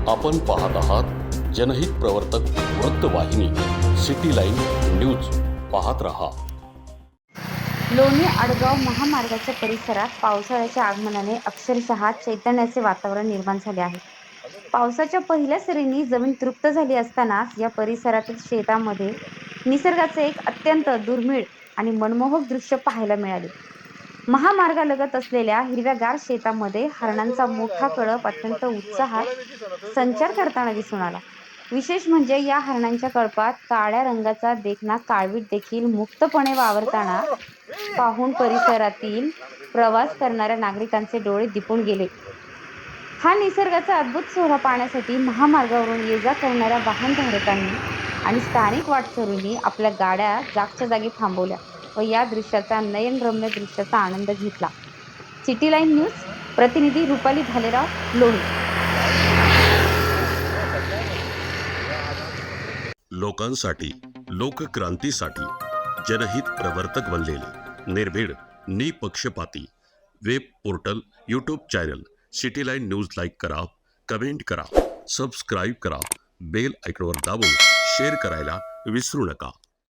आपण पाहत आहात जनहित प्रवर्तक वृत्तवाहिनी सिटी लाईन न्यूज. पाहत रहा. लोणी आडगाव महामार्गाच्या परिसरात पावसाळ्याच्या आगमनाने अक्षरशः चैतन्याचे वातावरण निर्माण झाले आहे. पावसाच्या पहिल्या सरींनी जमीन तृप्त झाली असतानाच या परिसरातील शेतामध्ये निसर्गाचे एक अत्यंत दुर्मिळ आणि मनमोहक दृश्य पाहायला मिळाले. महामार्गालगत असलेल्या हिरव्यागार शेतामध्ये हरणांचा मोठा कळप अत्यंत उत्साहात संचार करताना दिसून आला. विशेष म्हणजे या हरणांच्या कळपात काळ्या रंगाचा देखणा काळवीट देखील मुक्तपणे वावरताना पाहून परिसरातील प्रवास करणाऱ्या नागरिकांचे डोळे दिपून गेले. हा निसर्गाचा अद्भुत सोहळा पाहण्यासाठी महामार्गावरून ये-जा करणाऱ्या वाहनधारकांनी आणि स्थानिक वाटसरूंनी आपल्या गाड्या जागच्या जागी थांबवल्या व या दृश्याचा नयनरम्य दृश्याचा आनंद घेतला. सिटी लाईन न्यूज प्रतिनिधी रुपाली भालेराव, लोणी. लोकांसाठी, लोकक्रांतीसाठी जनहित प्रवर्तक बनलेले निर्भीड, निपक्षपाती web portal, YouTube channel city line news like करा, कमेंट करा, सबस्क्राईब करा, बेल आयकॉनवर दाबून शेअर करायला विसरू नका.